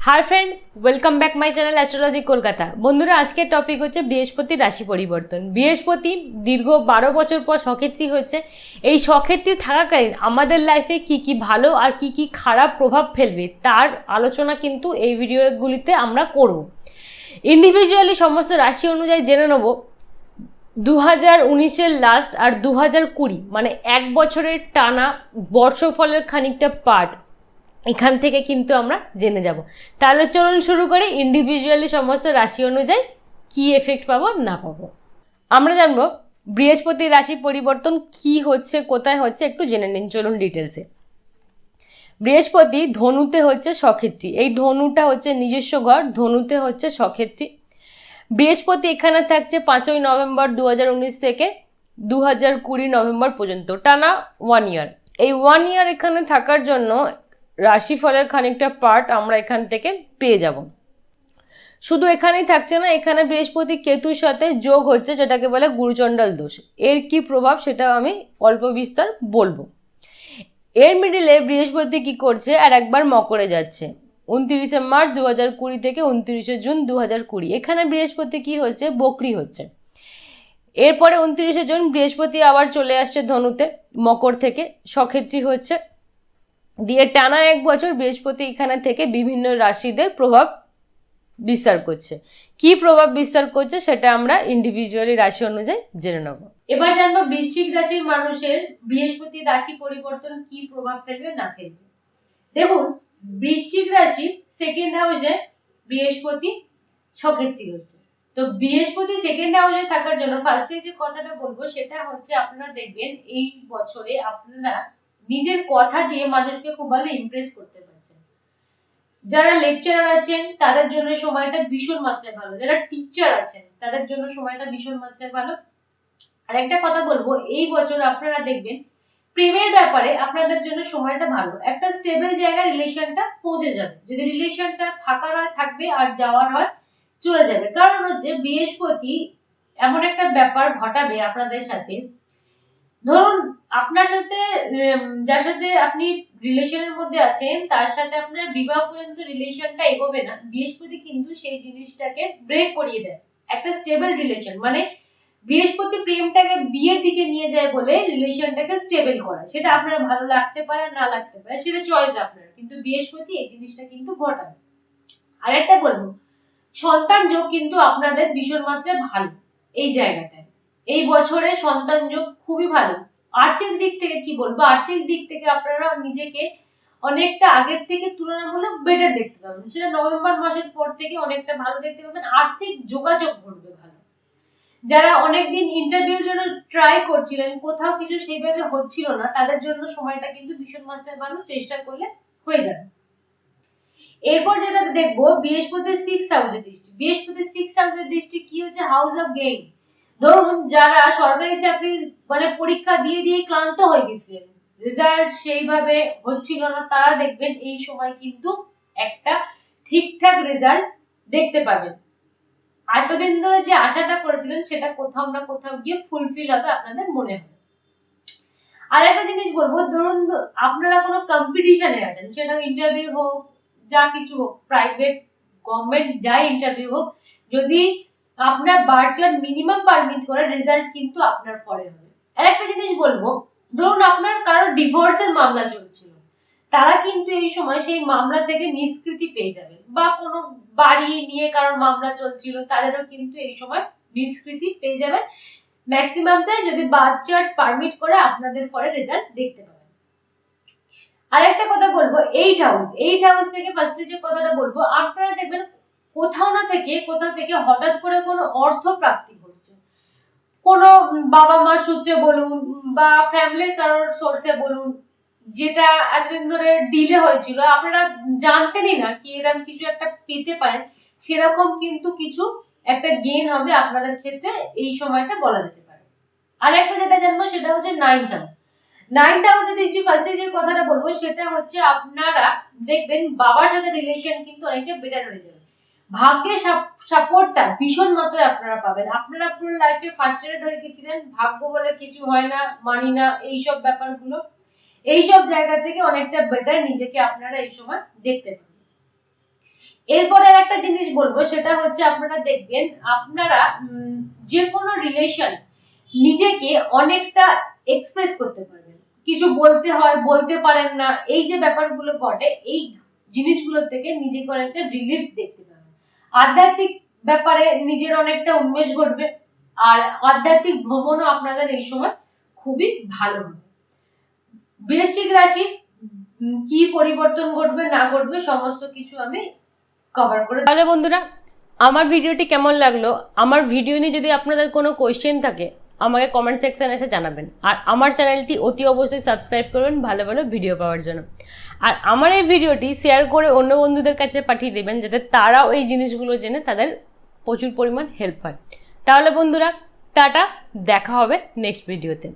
Hi friends, welcome back my channel astrology Kolkata. বন্ধুরা, আজকের topic হচ্ছে বৃহস্পতির রাশি পরিবর্তন। বৃহস্পতি দীর্ঘ 12 বছর পর সক্ষেত্রী হচ্ছে। এই সক্ষেত্রী থাকাকালীন আমাদের লাইফে কি কি ভালো আর কি কি খারাপ প্রভাব ফেলবে তার আলোচনা কিন্তু এই ভিডিওগুলিতে আমরা করব। ইন্ডিভিজুয়ালি সমস্ত রাশি অনুযায়ী জেনে নেব 2019-এর লাস্ট আর 2020 মানে এক বছরের টানা বর্ষফলের খানিকটা পার্ট এখান থেকে কিন্তু আমরা জেনে যাব। তাহলে চলুন শুরু করি ইন্ডিভিজুয়ালি সমস্ত রাশি অনুযায়ী কি এফেক্ট পাবো না পাবো। আমরা জানবো বৃহস্পতি রাশি পরিবর্তন কি হচ্ছে, কোথায় হচ্ছে, একটু জেনে নিন চলুন ডিটেলসে। বৃহস্পতি ধনুতে হচ্ছে সক্ষেত্রী। এই ধনুটা হচ্ছে নিজস্ব ঘর, ধনুতে হচ্ছে সক্ষেত্রী। বৃহস্পতি এখানে থাকছে 5ই নভেম্বর 2019 থেকে 2020 নভেম্বর পর্যন্ত, টানা 1 ইয়ার। এই 1 ইয়ার এখানে থাকার জন্য রাশিফলের খানিকটা পার্ট আমরা এখান থেকে পেয়ে যাব। শুধু এখানেই থাকছে না, এখানে বৃহস্পতি কেতুর সাথে যোগ হচ্ছে, যেটাকে বলে গুরুচণ্ডাল দোষ। এর কি প্রভাব সেটা আমি অল্প বিস্তার বলবো। এর মিডিলে বৃহস্পতি কি করছে, আর একবার মকরে যাচ্ছে 29শে মার্চ 2020 থেকে 29শে জুন 2020। এখানে বৃহস্পতি কি হচ্ছে, বকরি হচ্ছে। এরপরে 29শে জুন বৃহস্পতি আবার চলে আসছে ধনুতে, মকর থেকে সক্ষেত্রী হচ্ছে। দিয়ে টানা 1 বছর বৃহস্পতি এখানে থেকে বিভিন্ন রাশিদের প্রভাব বিস্তার করছে। কি প্রভাব বিস্তার করছে সেটা আমরা ইন্ডিভিজুয়ালি রাশি অনুযায়ী জেনে নেব। এবার জানবো বৃশ্চিক রাশির মানুষের বৃহস্পতি রাশি পরিবর্তন কি প্রভাব ফেলবে না ফেলবে। দেখুন, বৃশ্চিক রাশি সেকেন্ড হাউসে বৃহস্পতি সক্ষেত্রী হচ্ছে। তো বৃহস্পতি সেকেন্ড হাউসে থাকার জন্য ফার্স্টে যে কথাটা বলবো সেটা হচ্ছে, আপনারা দেখবেন এই বছরে আপনারা নিজের কথা দিয়ে মানুষকে খুব ভালো ইমপ্রেস করতে পারছেন। যারা লেকচারার আছেন তাদের জন্য সময়টা ভীষণ মাত্রায় ভালো, যারা টিচার আছেন তাদের জন্য সময়টা ভীষণ মাত্রায় ভালো। আর একটা কথা বলবো, এই বছর আপনারা দেখবেন প্রেমের ব্যাপারে আপনাদের জন্য সময়টা ভালো, একটা স্টেবল জায়গায় রিলেশনটা পৌঁছে যাবে। যদি রিলেশনটা থাকার হয় থাকবে, আর যাওয়ার হয় চলে যাবে। কারণ হচ্ছে বৃহস্পতি এমন একটা ব্যাপার ঘটাবে আপনাদের সাথে, ধরুন আপনার সাথে যার সাথে আপনি রিলেশনের মধ্যে আছেন তার সাথে আপনার বিবাহ পর্যন্ত রিলেশনটা এগোবে না, বৃহস্পতি কিন্তু সেই জিনিসটাকে ব্রেক করিয়ে দেয়। একটা স্টেবল রিলেশন মানে বৃহস্পতি প্রেমটাকে বিয়ের দিকে নিয়ে যায় বলে রিলেশনটাকে স্টেবল করা। সেটা আপনার ভালো লাগতে পারে না লাগতে পারে, সেটা চয়েস আপনার, কিন্তু বৃহস্পতি এই জিনিসটা কিন্তু ঘটাবে। আরেকটা বলবো, সন্তান যোগ কিন্তু আপনাদের ভীষণ মাত্রায় ভালো। এই জায়গাটায় এই বছরে সন্তান যোগ খুবই ভালো। আর্থিক দিক থেকে কি বলবো, আর্থিক দিক থেকে আপনারা নিজেকে অনেকটা আগের থেকে তুলনামূলক বেটার দেখতে পাবেন। সেটা নভেম্বর মাসের পর থেকে অনেকটা ভালো দেখতে পাবেন। আর্থিক যোগাযোগ ঘটবে ভালো। যারা অনেকদিন ইন্টারভিউর জন্য ট্রাই করছিলেন, কোথাও কিছু সেইভাবে হচ্ছিল না, তাদের জন্য সময়টা কিন্তু ভীষণ মাত্রায় ভালো, চেষ্টা করলে হয়ে যাবে। এরপর যেটা দেখবো, বৃহস্পতির 6th হাউসের দৃষ্টি। বৃহস্পতির 6th হাউসের দৃষ্টি কি হচ্ছে, হাউস অফ গেইন। ধরুন যারা সরকারি চাকরি মানে পরীক্ষা দিয়ে দিয়ে ক্লান্ত হয়ে গেছিলেন, রেজাল্ট সেইভাবে হচ্ছিল না, তারা দেখবেন এই সময় কিন্তু একটা ঠিকঠাক রেজাল্ট দেখতে পাবেন। এতদিন ধরে যে আশাটা করেছিলেন সেটা কোথাও না কোথাও গিয়ে ফুলফিল হবে আপনাদের মনে হয়। আর একটা জিনিস বলবো, ধরুন আপনারা কোনো কম্পিটিশনে আছেন, সেটা ইন্টারভিউ হোক, যা কিছু হোক, প্রাইভেট গভর্নমেন্ট যাই ইন্টারভিউ হোক, যদি আপনার বার্জার মিনিমাম পারমিট করে, রেজাল্ট কিন্তু আপনার পরে হবে। আর একটা জিনিস বলবো, ধরুন আপনার কারো ডিভোর্সের মামলা চলছিল, তারা কিন্তু এই সময় সেই মামলা থেকে নিষ্কৃতি পেয়ে যাবে। বা কোনো বাড়ি নিয়ে কারোর মামলা চলছিল, তাদেরও কিন্তু এই সময় নিষ্কৃতি পেয়ে যাবে ম্যাক্সিমামটাই, যদি বার্থ চার্ট পারমিট করে আপনাদের পরে রেজাল্ট দেখতে পাবেন। আরেকটা কথা বলবো, 8 হাউস থেকে ফার্স্টে যে কথাটা বলবো, আপনারা দেখবেন কোথাও থেকে হঠাৎ করে কোনো অর্থ প্রাপ্তি হচ্ছে, কোনো বাবা মা সূত্রে বলুন বা ফ্যামিলির কারোর সোর্সে বলুন, যেটা এতদিন ধরে ডিলে হয়েছিল, আপনারা জানতেনই না কি এরকম কিছু একটা পেতে পারেন, সেরকম কিন্তু কিছু একটা গেইন হবে আপনাদের ক্ষেত্রে এই সময়টা বলা যেতে পারে। আরেকটা যেটা জানবো সেটা হচ্ছে 9th হাউসের দৃষ্টি। ফার্স্টে যে কথাটা বলবো সেটা হচ্ছে, আপনারা দেখবেন বাবার সাথে রিলেশন কিন্তু অনেকটা বেটার হয়ে যাবে। ভাগ্যের সাপোর্টটা ভীষণ মাত্রায় আপনারা পাবেন। আপনারা পুরো লাইফে ফার্স্ট্রেটেড হয়ে গেছিলেন, ভাগ্য বলে কিছু হয় না, মানি না, এইসব ব্যাপারগুলো, এইসব জায়গা থেকে অনেকটা বেটার নিজেকে আপনারা এই সময় দেখতে পাবেন। এরপরে একটা জিনিস বলবো, সেটা হচ্ছে আপনারা দেখবেন আপনারা যে কোনো রিলেশন নিজেকে অনেকটা এক্সপ্রেস করতে পারবেন, কিছু বলতে হয় বলতে পারেন না, এই যে ব্যাপারগুলো ঘটে এই জিনিসগুলো থেকে নিজেকে অনেকটা রিলিফ দেখতে পাবেন। আধ্যাত্মিক ব্যাপারে নিজের অনেকটা উন্মেষ ঘটবে, আর আধ্যাত্মিক ভ্রমণও আপনাদের এই সময় খুবই ভালো হবে। বৃশ্চিক রাশি কি পরিবর্তন ঘটবে না ঘটবে সমস্ত কিছু আমি কভার করে। তাহলে বন্ধুরা, আমার ভিডিওটি কেমন লাগলো, আমার ভিডিও নিয়ে যদি আপনাদের কোনো কোয়েশ্চেন থাকে আমাকে কমেন্ট সেকশনে এসে জানাবেন, আর আমার চ্যানেলটি অতি অবশ্যই সাবস্ক্রাইব করবেন ভালো ভালো ভিডিও পাওয়ার জন্য। আর আমার এই ভিডিওটি শেয়ার করে অন্য বন্ধুদের কাছে পাঠিয়ে দেবেন, যাতে তারাও এই জিনিসগুলো জেনে তাদের প্রচুর পরিমাণ হেল্প হয়। তাহলে বন্ধুরা, টাটা, দেখা হবে নেক্সট ভিডিওতে।